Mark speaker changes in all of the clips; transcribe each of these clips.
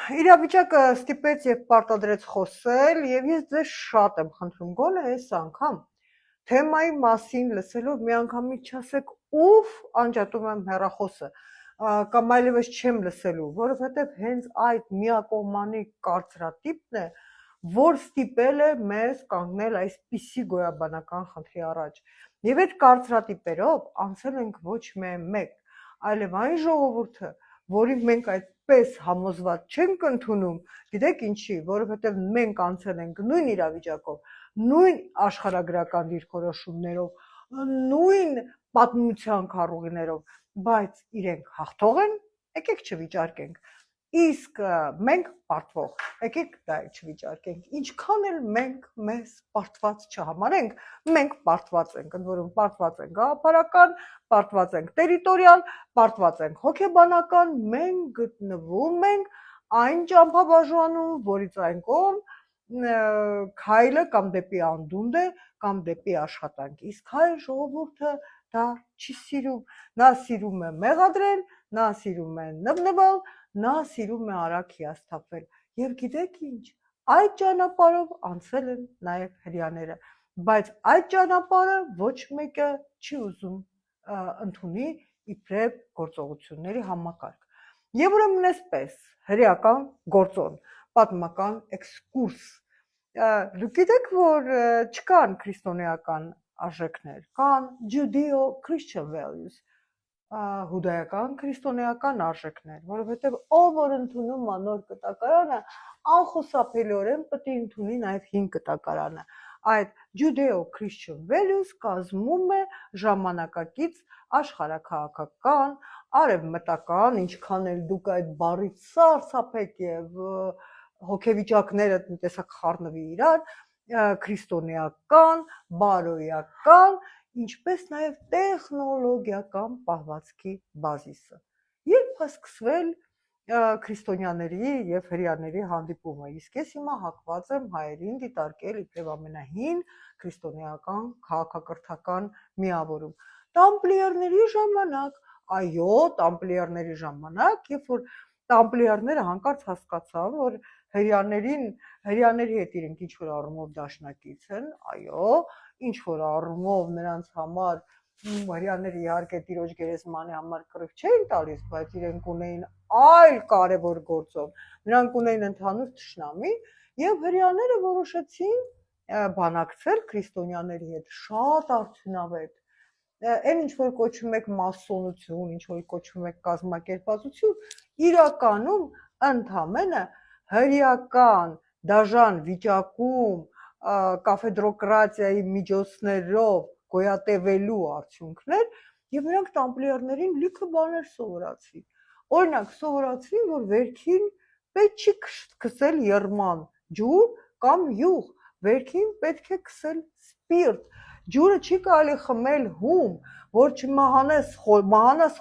Speaker 1: Իրավիճակը ստիպեց եւ պարտադրեց խոսել եւ ես ձեզ շատ եմ խնդրում գոնե այս անգամ թեմայի մասին լսելով միանգամից չասեք ուֆ անջատում եմ հեռախոսը կամ այլևս չեմ լսելու, որովհետեւ հենց այդ միակողմանի կարծրատիպն է, որ ստիպել է մեզ կանգնել այսպիսի գոյաբանական խնդրի առաջ։ Եվ այդ կարծրատիպերով անցել ենք ոչ միայն մեկ, այլև այն ժողովուրդը, որի մենք այդպես համոզված չենք ընդունում, գիտեք ինչի, որովհետև մենք անցել ենք նույն իրավիճակով, նույն աշխարհագրական դիրքորոշումներով, նույն պատմության քառուղիներով, բայց իրենք հաղթող են, եկեք չվիճարկենք, իսկ մենք պարտվող, եկեք դա չվիճարկենք, ինչքան էլ մենք մեզ պարտված չհամարենք, մենք պարտված ենք, ընդ որում պարտված ենք գաղափարական, պարտված ենք տերիտորիալ, պարտված ենք հոգեբանական, մենք գտնվում ենք այն ճամփաբաժանում, որից այն կողմ քայլը կամ դեպի անդունդ է, կամ դեպի աշխատանք, իսկ հայ ժողովուրդը դա չի սիրում, նա սիրում է մեղադրել, նա սիրում է նվնվալ, նա սիրում է արագ հիասթափվել, եւ գիտեք ինչ, այդ ճանապարհով անցել են նաեւ հрьяաները, բայց այդ ճանապարհը ոչ մեկը չի ուզում ընդունի իբրև գործողությունների համակարգ։ Եվ ուրեմն այսպես, հրեական գործոն, պատմական էքսկուրս։ Դուք գիտեք, որ չկան քրիստոնեական արժեքներ, կան Judeo-Christian values, հուդայական քրիստոնեական արժեքներ, որովհետև ով որ ընդունում է նոր կտակարանը, անխուսափելիորեն պետք է ընդունի նաև հին կտակարանը։ Այդ Judeo-Christian values կազմում է ժամանակակից աշխարհաքաղաքական, արևմտական, ինչքան էլ դուք այդ բառից սարսափեք եւ հոգեվիճակները տեսակ խառնվի իրար, քրիստոնեական, բարոյական, ինչպես նաև տեխնոլոգիական պահվածքի բազիսը։ Երբ է սկսվել քրիստոնյաների եւ հрьяաների հանդիպումը, իսկ ես հիմա հակված եմ հայերին դիտարկել իբրև ամենահին քրիստոնեական քաղաքակրթական միավորում։ Տամպլիերների ժամանակ, այո, տամպլիերների ժամանակ, երբ որ տամպլիերները հանկարծ հասկացան, որ հрьяաների հետ իրենք ինչ որ առումով դաշնակից են, այո, ինչ որ առումով նրանց համար հрьяաները իհարկե տիրոջ գերեզմանի համար կռիվ չէին տալիս, բայց իրենք ունեին այլ կարևոր գործոն, նրանք ունեին ընդհանուր թշնամի եւ հрьяաները որոշեցին բանակցել քրիստոնյաների հետ շատ արդյունավետ։ Այն ինչ որ կոչում եք մասոնություն, ինչ որ կոչում եք կազմակերպվածություն, իրականում ընդհանրապես հրեական դաժան վիճակում կաֆեդրոկրատիայի միջոցներով գոյատևելու արդյունքներ եւ նրանք տամպլիերներին լիքը բաներ սովորացրին։ Օրինակ սովորացրին, որ վերքին պետք չի քսել եռման ջուր կամ յուղ, վերքին պետք է քսել սպիրտ, ջուրը չի կարելի խմել հում, որ չմահանաս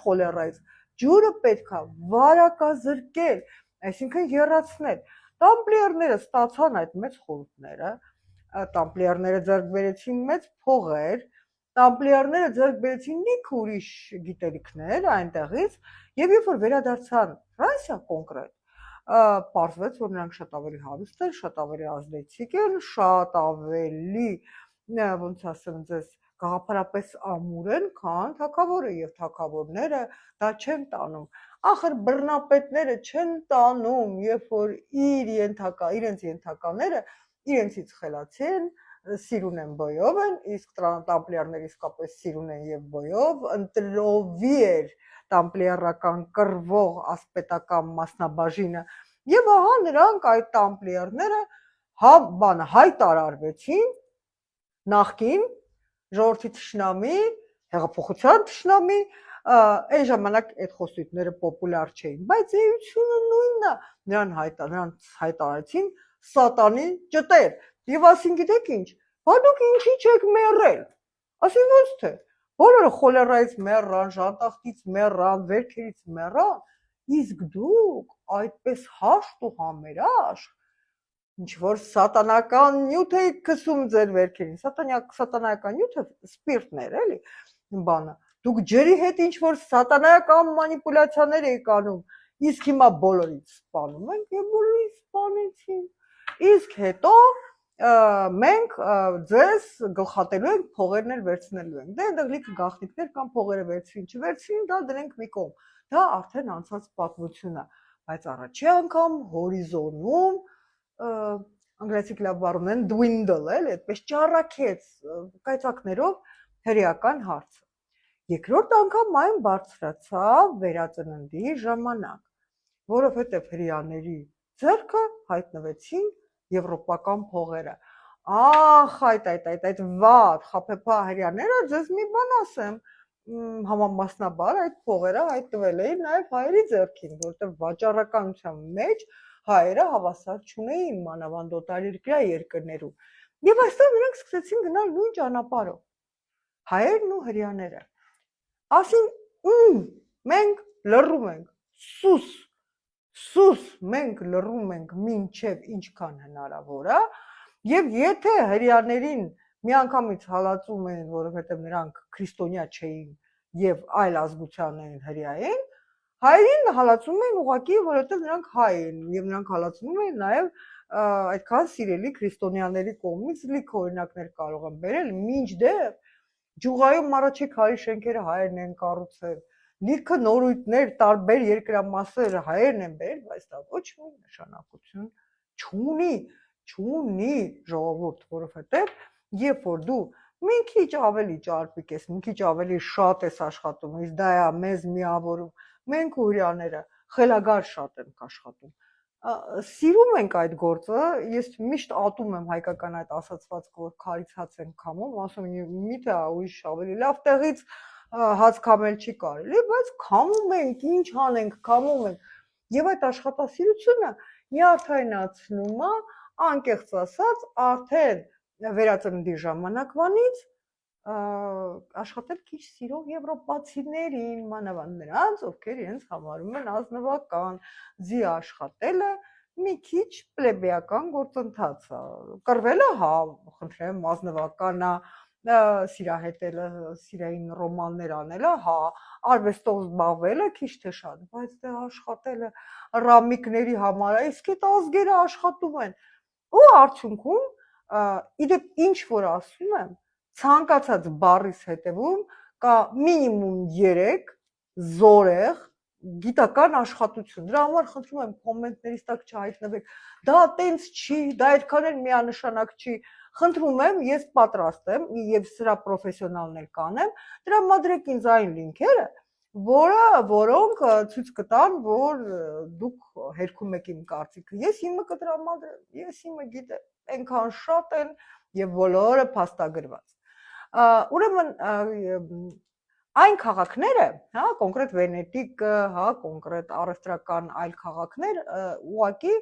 Speaker 1: խոլերայից, ջուրը պետք է վարակազրկել, այսինքն եռացնել։ Տամպլիերները ստացան այդ մեծ խորհուրդները, տամպլիերները ձեռք բերեցին մեծ փողեր, տամպլիերները ձեռք բերեցին լիքը ուրիշ գիտելիքներ այնտեղից, եւ երբ որ վերադարձան Ֆրանսիա կոնկրետ, պարզվեց, որ նրանք շատ ավելի հարուստ են, շատ ավելի ազդեցիկ են, շատ ավելի, ոնց ասեմ ձեզ, գաղափարապես ամուր են, քան թագավորը եւ թագավորները դա չեն տանում։ Ախր բռնապետները չեն տանում, երբ որ իրենց ենթակաները իրենցից խելացի են, սիրուն են բոյով են, իսկ տամպլիերները իսկապես սիրուն են եւ բոյով, ընտրովի էր տամպլիերական կռվող ասպետական մասնաբաժինը եւ ահա նրանք այդ տամպլիերները հայտարարվեցին նախկին ժողովրդի թշնամի, հեղափոխության թշնամի, այն ժամանակ այդ խոսույթները պոպուլյար չէին, բայց էությունը նույնն է, նրանց հայտարարեցին սատանի ճտեր, եւ ասին գիտեք ինչ, բա դուք ինչի չեք մեռել, ասին ոնց թե, բոլորը խոլերայից մեռան, ժանտախտից մեռան, վերքերից մեռան, իսկ դուք այդպես հաշտ ու համերաշխ, ինչ որ սատանական նյութ եք քսում ձեր վերքերին, սատանայական նյութը սպիրտն էր, էլի, բանը, դուք ջրի հետ ինչ որ սատանայական մանիպուլյացիաներ եք անում, իսկ հիմա բոլորից սպանում ենք եւ բոլորից սպանեցին։ Իսկ հետո մենք ձեզ գլխատելու ենք, փողերն էլ վերցնելու ենք։ Դե այնտեղ լիքը գաղտնիքներ կամ փողերը վերցրին, չվերցրին, դա դնենք մի կողմ։ Դա արդեն անցած պատմություն է, բայց առաջի անգամ հորիզոնում անգլիացիք լավ բառ ունեն dwindle, էլի, այդպես ճառակեց կայծակներով հրեական հարցը։ Երկրորդ անգամ այն բարձրացավ վերածննդի ժամանակ, որովհետև հրեաների ձեռքը հայտնվեցին եվրոպական փողերը։ Ախ, այդ վատ խափեփա հրեաները, ձեզ մի բան ասեմ, համամասնաբար այդ փողերը հայտնվել էին նաև հայերի ձեռքին, որտեղ վաճառականության մեջ հայերը հավասար չունեին մանավանդոտարերկրյա երկրներում։ Եվ այստեղ նրանք սկսեցին գնալ նույն ճանապարհով։ Հայերն ու հրեաները։ Ասին, մենք լռում ենք, սուս, մենք լռում ենք մինչև ինչքան հնարավոր է, եւ եթե հրեաներին միանգամից հալածում էին, որովհետեւ նրանք քրիստոնյա չէին եւ այլ ազգության էին հրեային, հայերին հալածում էին ուղղակի, որովհետեւ նրանք հայ են եւ նրանք հալածվում էին նաեւ այդքան սիրելի քրիստոնյաների կողմից լիք օրինակներ կարող են բերել, մինչդեռ Ջուղայում առաջի քարի շենքերը հայերն են կառուցել, լիքը նորույթներ տարբեր երկրամասեր հայերն են բերել, բայց դա ոչ մի նշանակություն չունի ժողովուրդ, որովհետև երբ որ դու մի քիչ ավելի ճարպիկ ես, մի քիչ ավելի շատ ես աշխատում, իսկ դա է մեզ միավորում, մենք ու հրեաները խելագար շատ ենք աշխատում, սիրում ենք այդ գործը, ես միշտ ատում եմ հայկական այդ ասացվածքը, որ քարից հաց են քամում, ասում եմ միթե ուրիշ ավելի լավ տեղից հաց քամել չի կարելի, բայց քամում ենք, ինչ անենք, քամում ենք, եւ այդ աշխատասիրությունը նյարդայնացնում է, անկեղծ ասած, արդեն վերածննդի ժամանակվանից աշխատել քիչ սիրող եվրոպացիներին, մանավանդ նրանց, ովքեր իրենց համարում են ազնվական, ձի աշխատելը մի քիչ պլեբեական գործընթաց է, կռվելը, հա, խնդրեմ, ազնվական է, սիրահետելը, սիրային ռոմաններ անելը, հա, արվեստով զբաղվելը քիչ թե շատ, բայց դե աշխատելը ռամիկների համար է, իսկ այդ ազգերը աշխատում են, ու արդյունքում, իդեպ ինչ որ ասում եմ, ցանկացած բառիս հետևում կա մինիմում 3 զորեղ գիտական աշխատություն։ Դրա համար խնդրում եմ կոմենտներից տակ չհայտնվեք։ Դա տենց չի, դա այդքան էլ միանշանակ չի։ Խնդրում եմ, ես պատրաստ եմ եւ սրա պրոֆեսիոնալներ կանեմ, տրամադրեք ինձ այն լինքերը, որոնք ցույց կտան, որ դուք հերքում եք իմ կարծիքը։ Ես իմը կտրամադրեմ, ես իմը գիտեմ, այնքան շատ են եւ բոլորը փաստագրված։ Ուրեմն այն քաղաքները, հա, կոնկրետ Վենետիկը, հա, կոնկրետ առևտրական այլ քաղաքներ ուղղակի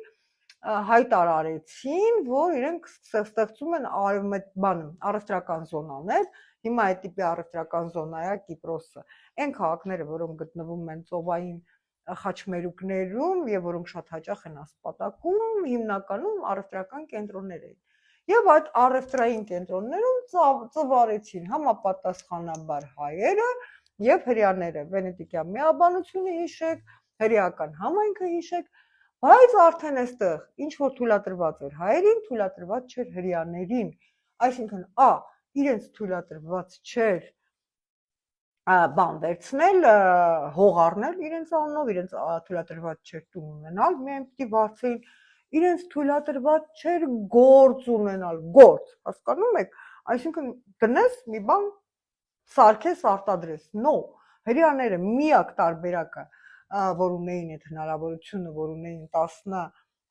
Speaker 1: հայտարարեցին, որ իրենք ստեղծում են առևտրական զոնաներ, հիմա այդ տիպի առևտրական զոնա է Կիպրոսը, այն քաղաքները, որոնք գտնվում են ծովային խաչմերուկներում եւ որոնք շատ հաճախ են ասպատակում, հիմնականում առևտրական կենտրոններ էին։ Եվ այդ առևտրային կենտրոններում ծավալեցին համապատասխանաբար հայերը եւ հրեաները, Վենետիկյան միաբանությունը հիշեք, հրեական համայնքը հիշեք, բայց արդեն այստեղ ինչ որ թույլատրված էր հայերին, թույլատրված չէր հրեաներին, այսինքն իրենց թույլատրված չէր բան վերցնել, հող առնել իրենց անունով, իրենց թույլատրված չէր տուն ունենալ, միայն պիտի վարձեին, իրենց թույլատրված չէր գործ ունենալ, գործ, հասկանում եք, այսինքն դնես մի բան սարքես արտադրես, no, հրեաները միակ տարբերակը, որ ունեին այդ հնարավորությունը, որ ունեին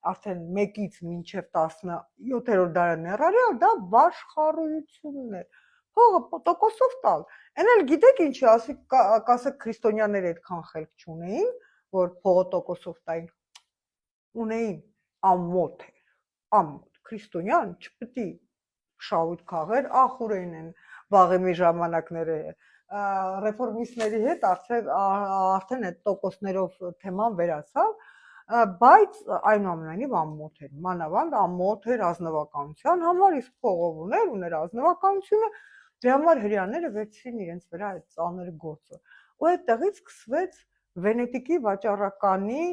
Speaker 1: արդեն 1-ից մինչև 17-րդ դարը ներառյալ, դա վաշխառույությունն էր, փողը տոկոսով տալ, այն էլ գիտեք ինչի, կասեք քրիստոնյաները այդքան խելք չունեին, որ փողը տոկոսով տային, ունեին, ամոթ էր, ամոթ, քրիստոնյան չպետք է շահույթ քաղեր, ախուրեն են վաղեմի ժամանակները ռեֆորմիստների հետ արդեն այդ տոկոսներով թեման վերացավ, բայց այնուամենայնիվ ամոթ էր, մանավանդ ամոթ էր ազնվականության համար, իսկ փողով ուներ ազնվականությունը, դրա համար հրեաները վերցրին իրենց վրա այդ ծանր գործը, ու այդտեղից սկսվեց Վենետիկի վաճառականի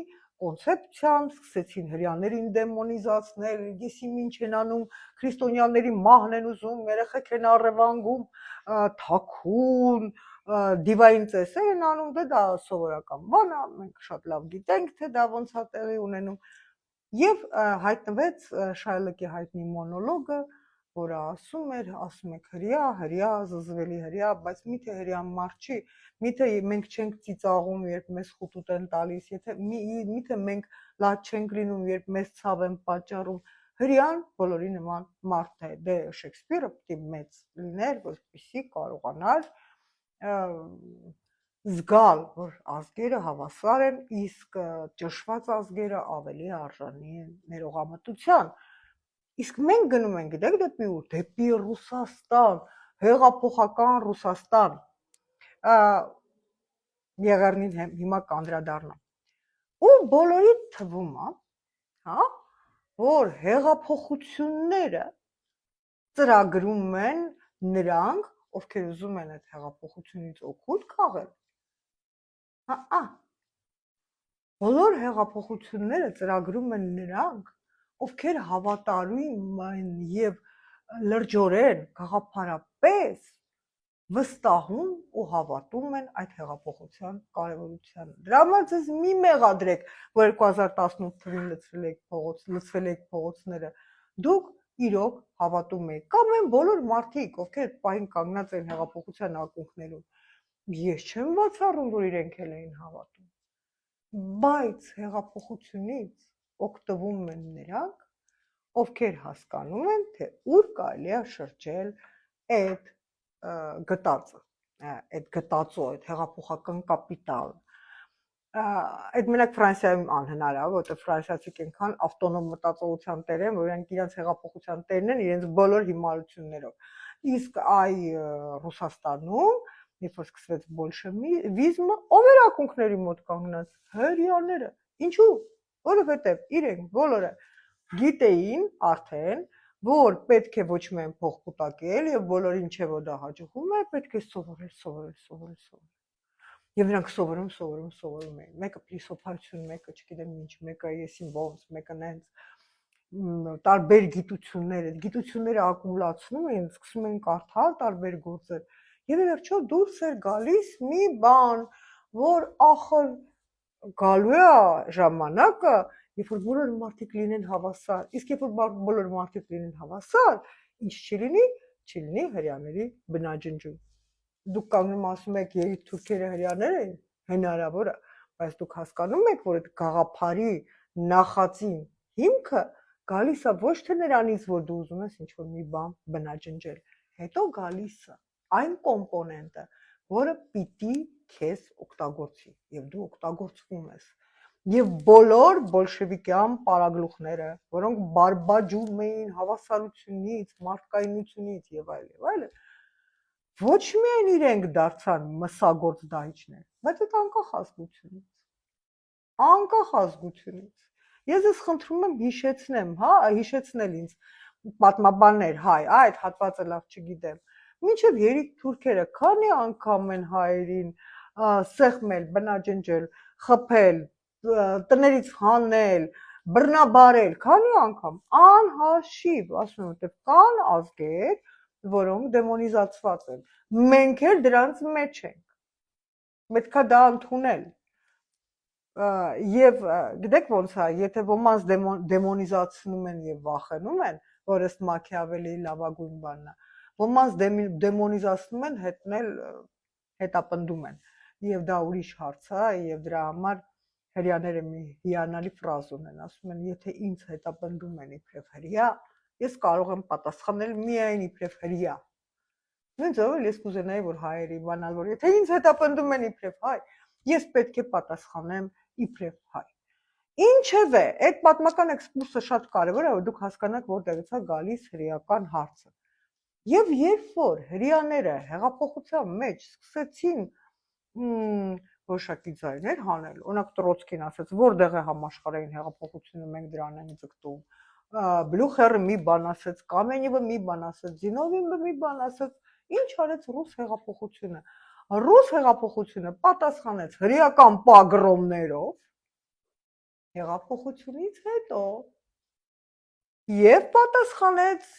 Speaker 1: կոնցեպցիան սկսեցին հрьяաներին դեմոնիզացնել, եսի ինչ են անում, քրիստոնյաների մահն են ուզում, երեխեք են առևանգում, թաքուն, դիվային ծեսեր են անում, դա սովորական բան է, մենք շատ լավ գիտենք, թե դա ոնց է տեղի ունենում։ Եվ հայտնվեց Շայլոկի հայտնի մոնոլոգը, որը ասում եք հրյա, զզվելի հրյա, բայց միթե հրյան մարդ չի, միթե մենք չենք ծիծաղում, երբ մեզ խուտուտ են տալիս, միթե մենք լաց չենք լինում, երբ մեզ ցավ են պատճառում, հրյան բոլորի նման մարդ է, դե Շեքսպիրը պիտի մեծ լիներ, որպեսզի կարողանար զգալ, որ ազգերը հավասար են, իսկ ճշված ազգերը ավելի արժանի են ներողամտության։ Իսկ մենք գնում ենք, գիտեք դեպի ուր, դեպի Ռուսաստան, հեղափոխական Ռուսաստան։ Եղեռնին հիմա կանդրադառնամ։ Ու բոլորի թվում է, հա, որ հեղափոխությունները ծրագրում են նրանք, ովքեր ուզում են այդ հեղափոխությունից օգուտ քաղել։ Բոլոր հեղափոխությունները ծրագրում են նրանք, ովքեր հավատարիմ են եւ լրջորեն գաղափարապես վստահում ու հավատում են այդ հեղափոխության կարևորությանը։ Դրա համար ձեզ մի մեղադրեք, որ 2018 թվականին լցվել եք փողոցները։ Դուք իրոք հավատում եք, կամ այն բոլոր մարդիկ, ովքեր այդ պահին կանգնած են հեղափոխության ակունքներում, ես չեմ բացառում, որ իրենք էլ էին հավատում։ Բայց հեղափոխությունից օգտվում են նրանք, ովքեր հասկանում են, թե ուր կարելի է շրջել այդ գտածը, այդ գտածո, այդ հեղափոխական կապիտալը։ Այդ մենակ Ֆրանսիայում անհնար է, որտեղ ֆրանսիացիք այնքան ավտոնոմ մտածողության տեր են, որ իրենք իրենց հեղափոխության տերն են իրենց բոլոր հիմարություններով։ Իսկ այ Ռուսաստանում, երբ որ սկսվեց բոլշևիզմը, ով էր ակունքների մոտ կանգնած, հրեաները։ Ինչու՞։ Որովհետև իրենք բոլորը գիտեին արդեն, որ պետք է ոչ միայն փող կուտակել եւ բոլորին չէ որ դա հաջողում է, պետք է սովորել։ Եվ նրանք սովորում էին։ Մեկը փիլիսոփայություն, մեկը չգիտեմ ինչ, մեկը եսին ոնց, մեկը նենց տարբեր գիտություններ, այդ գիտությունները ակումուլացնում էին, սկսում էին կարդալ տարբեր գործեր։ Եվ վերջո դուրս էր գալիս մի բան, որ ախր գալու է ժամանակը, երբ որ բոլոր մարդիկ լինեն հավասար, իսկ երբ որ բոլոր մարդիկ լինեն հավասար, ինչ չլինի հрьяաների բնաջնջում։ Դուք կանգնում ասում եք, երբ թուրքերը հрьяաներ են, հնարավոր է, բայց դուք հասկանում եք, որ այդ գաղափարի նախածին հիմքը գալիս է ոչ թե նրանից, որ դու ուզում ես ինչ-որ մի բան բնաջնջել, հետո գալիս է այն կոմպոնենտը, որը պիտի քեզ օգտագործի, եւ դու օգտագործվում ես։ Եվ բոլոր բոլշևիկյան պարագլուխները, որոնք բարբաջում էին հավասարությունից, մարդկայնությունից եւ այլն, ոչ միայն իրենք դարձան մսագործ դահիճներ, բայց այդ անկախ ազգությունից։ Ես ձեզ խնդրում եմ հիշեցնել ինձ պատմաբաններ հայ, այդ հատվածը լավ չգիտեմ։ Մինչև երիկ թուրքերը քանի անգամ են հայերին սեղմել, բնաջնջել, խփել, տներից հանել, բռնաբարել, քանի անգամ, անհաշիվ, ասում եմ, որտեղ կան ազգեր, որոնք դեմոնիզացված են։ Մենք էլ դրանց մեջ ենք։ Պետք է դա ընդունել։ Եվ գիտեք ոնց է, եթե ոմանց դեմոնիզացնում են եւ վախենում են, որ ըստ Մաքիավելիի լավագույն բանն է, ոմանց դեմոնիզացնում են հետապնդում են։ Եվ դա ուրիշ հարց է, եւ դրա համար հрьяաները մի հիանալի ֆրազ ունեն, ասում են, եթե ինձ հետապնդում են իբրև հрья, ես կարող եմ պատասխանել միայն իբրև հрья։ Նույն ձևով ես կուզենայի, որ հայերի իմանալ, որ եթե ինձ հետապնդում են իբրև հայ, ես պետք է պատասխանեմ իբրև հայ։ Ինչևէ, այդ պատմական էքսկուրսը շատ կարևոր է, որ դուք հասկանաք, որտեղից է գալիս հրեական հարցը։ Եվ երբ որ հрьяաները հեղափոխության մեջ սկսեցին որոշակի ձայներ հանել, օրինակ Տրոցկին ասաց, որտեղ է համաշխարհային հեղափոխությունը, մենք դրան ենք ձգտում։ Բլյուխերը մի բան ասաց, Կամենևը մի բան ասաց, Զինովիվը մի բան ասաց, ինչ արեց ռուս հեղափոխությունը։ Ռուս հեղափոխությունը պատասխանեց հրեական պագրոմներով հեղափոխությունից հետո եւ պատասխանեց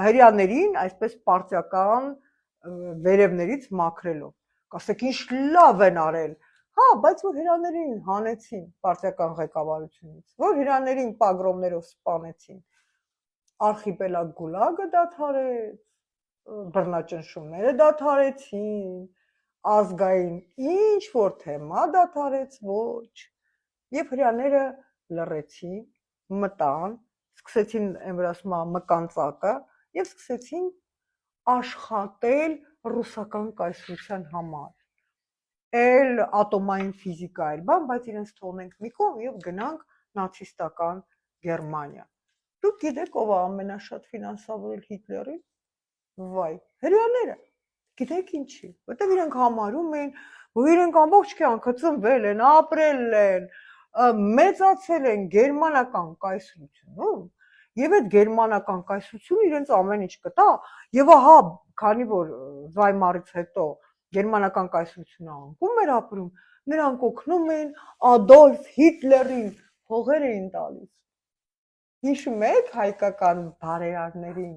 Speaker 1: հрьяաներին այսպես պարտիական վերևներից մաքրելով։ Կասեք ինչ լավ են արել։ Հա, բայց որ հрьяաներին հանեցին պարտիական ղեկավարությունից, որ հрьяաներին պագրոմներով սպանեցին, արխիպելագ գուլագը դադարեց, բռնաճնշումները դադարեցին, ազգային ինչ որ թեմա դադարեց ոչ, եւ հрьяաները լռեցին, մտան, սկսեցին ասում մկան ծակը եւ սկսեցին աշխատել ռուսական կայսրության համար։ Էլ ատոմային ֆիզիկա էր, բայց իրենց թողնենք մի կողմ եւ գնանք նացիստական Գերմանիա։ Դուք գիտեք ով է ամենաշատ ֆինանսավորել Հիտլերին։ Վայ, հрьяաները։ Գիտեք ինչի, որտեղ իրենք համարում են, որ իրենք ամբողջ կյանքը ծնվել են, ապրել են, մեծացել են գերմանական կայսրությունում, եւ այդ գերմանական կայսրությունը իրենց ամեն ինչ կտա, եւ ահա, քանի որ Վայմարից հետո գերմանական կայսրությունը անկում էր ապրում, նրանք օգնում էին Ադոլֆ Հիտլերին, փողեր էին տալիս։ Հիշում եք հայկական բարերարներին։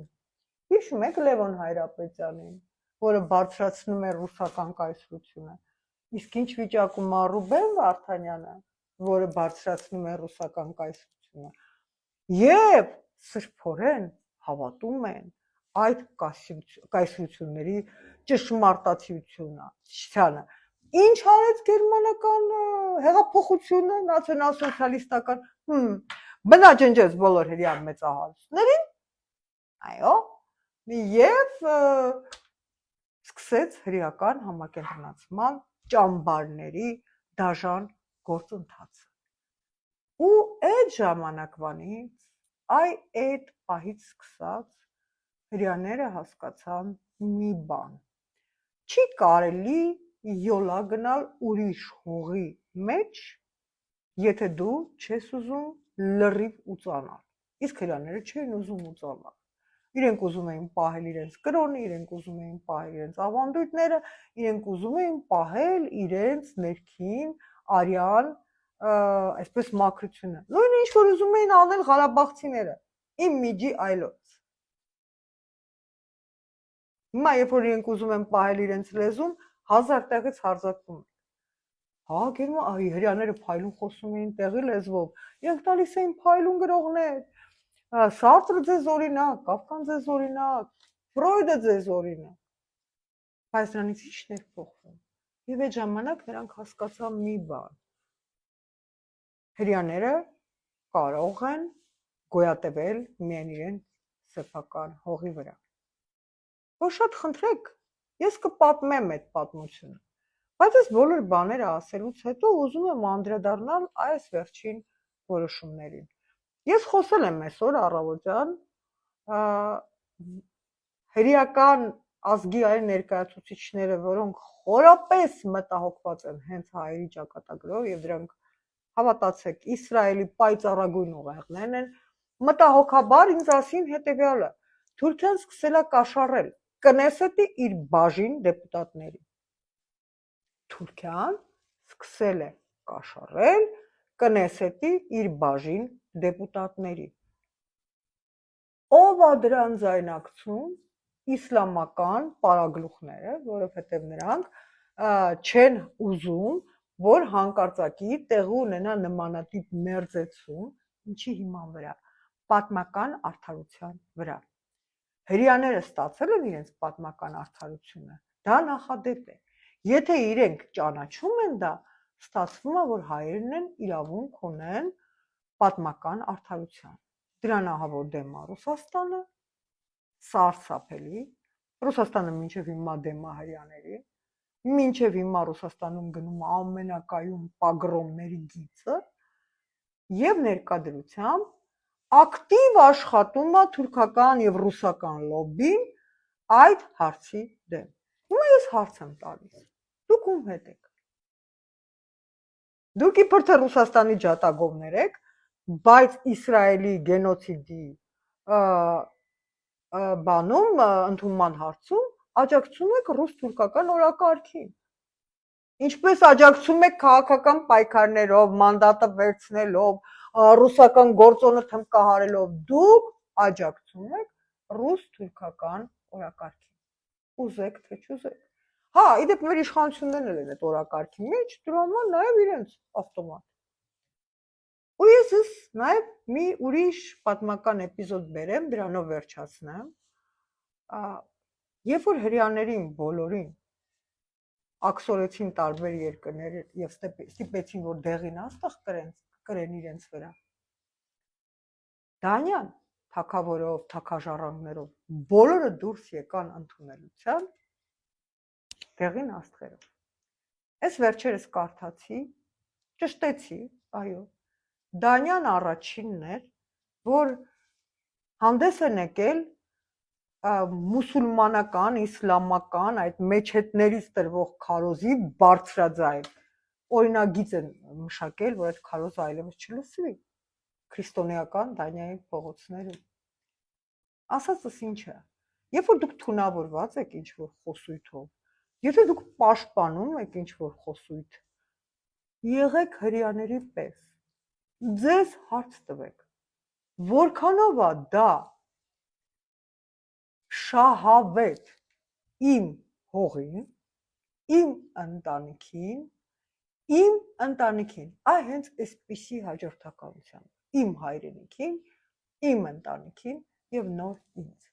Speaker 1: Հիշում եք Լևոն Հայրապետյանին, որը բարձրացնում է ռուսական կայսրությունը։ Իսկ ինչ վիճակում է Ռուբեն Վարդանյանը, որը բարձրացնում է ռուսական կայսրությունը։ Եվ սրբորեն հավատում են այդ կայսրությունների ճշմարտացիությանը։ Ինչ արեց գերմանական հեղափոխությունը, նացիոնալ-սոցիալիստական, բնաջնջեց բոլոր հрья մեծահարուստներին, այո, եւ սկսեց հրեական համակենտրոնացման ճամբարների դաժան գործընթացը։ Ու այդ ժամանակվանից, այդ պահից սկսած հрьяաները հասկացան մի բան. չի կարելի յոլա գնալ ուրիշ հողի մեջ, եթե դու չես ուզում լրիվ ուծանալ։ Իսկ հрьяաները չէին ուզում ուծանալ։ Իրենք ուզում էին պահել իրենց կրոնը, իրենք ուզում էին պահել իրենց ավանդույթները, իրենք ուզում էին պահել իրենց ներքին արյան այսպես մաքրությունը։ Նույնը ինչ որ ուզում էին անել ղարաբաղցիները, իմ միջի այլոց։ Հիմա երբ որ իրենք ուզում են պահել իրենց լեզուն, 1000 տեղից հարձակվում են։ Հա, հрьяաները փայլուն խոսում էին տեղի լեզվով, իրենք տալիս էին փայլուն գրողներ։ Սարտրը ձեզ օրինակ, Կավկան ձեզ օրինակ, Ֆրոյդը ձեզ օրինակ։ Բայց նրանից ի՞նչն էր փոխվում։ Եվ այդ ժամանակ նրանք հասկացան մի բան. հрьяաները կարող են գոյատևել միայն իրենց սեփական հողի վրա։ Որ շատ խնդրեք, ես կպատմեմ այդ պատմությունը։ Բայց այս բոլոր բաները ասելուց հետո ուզում եմ անդրադառնալ այս վերջին որոշումներին։ Ես խոսել եմ այսօր առավոտյան հրեական ազգի այլ ներկայացուցիչները, որոնք խորապես մտահոգված են հենց հայերի ճակատագրով եւ դրանք հավատացեք, Իսրայելի պայծառագույն ուղեղներն են, մտահոգաբար ինձ ասին հետեւյալը. Թուրքիան սկսել է կաշառել Կնեսետի իր բաժին դեպուտատների։ Թուրքիան սկսել է կաշառել Կնեսետի իր բաժին դեպուտատների։ Ով է դրան ձայնակցում իսլամական պարագլուխները, որովհետև նրանք չեն ուզում, որ հանկարծակի տեղի ունենա նմանատիպ մերձեցում, ինչի հիման վրա, պատմական արդարության վրա։ Հрьяաները ստացել են իրենց պատմական արդարությունը, դա նախադեպ է։ Եթե իրենք ճանաչում են դա, ստացվում է, որ հայերն են իրավունք ունեն պատմական արդարության։ Դրան ահավոր դեմ է Ռուսաստանը, սարսափելի, Ռուսաստանը մինչև հիմա դեմ է հрьяաների, մինչև հիմա Ռուսաստանում գնում է ամենակայուն պագրոմների գիծը եւ ներկայությամբ ակտիվ աշխատում է թուրքական եւ ռուսական լոբբին այդ հարցի դեմ։ Հիմա ես հարց եմ տալիս. դուք ում հետ եք։ Դուք իբր թե Ռուսաստանի ջատագովներ եք, բայց Իսրայելի գենոցիդի բանում ընդունման հարցում աջակցում եք ռուս-թուրքական օրակարգին։ Ինչպես աջակցում եք քաղաքական պայքարներով, մանդատը վերցնելով, ռուսական գործոնը թմկահարելով, դուք աջակցում եք ռուս-թուրքական օրակարգին։ Ուզեք թե չուզեք։ Հա, իդեպ մեր իշխանություններն էլ են այդ օրակարգի մեջ, դրա համար նաև իրենց ավտոմատ։ Ու ես նաև մի ուրիշ պատմական էպիզոդ բերեմ, դրանով վերջացնեմ։ Երբ որ հрьяաներին բոլորին աքսորեցին տարբեր երկրներ եւ ստիպեցին, որ դեղին աստղ կրեն իրենց վրա, Դանիան թագավորով, թագաժառանգներով բոլորը դուրս եկան ընդունելության դեղին աստղերով։ Այս վերջերս կարդացի, ճշտեցի, այո, Դանիան առաջինն էր, որ հանդես են եկել մուսուլմանական, իսլամական այդ մեջետներից տրվող քարոզի բարձրաձայն օրինագիծ են մշակել, որ այդ քարոզը այլևս չլսվի քրիստոնեական Դանիայի փողոցներում։ Ասածս ինչ է, երբ որ դուք թունավորված եք ինչ-որ խոսույթով, եթե դուք պաշտպանում եք ինչ-որ խոսույթ, եղեք հрьяաների պես, ձեզ հարց տվեք, որքանով է դա շահավետ իմ հողին, իմ ընտանիքին, այ հենց այսպիսի հաջորդականությամբ իմ հայրենիքին, իմ ընտանիքին եւ նոր ինձ։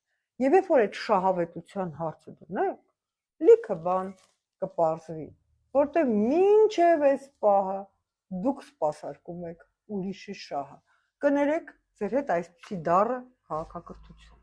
Speaker 1: Եվ երբ որ այդ շահավետության հարցը դնեք, լիքը բան կպարզվի, որտեղ մինչև այս պահը դուք սպասարկում եք ուրիշի շահը։ Կներեք ձեր հետ այսպիսի դառը քաղաքակրթություն։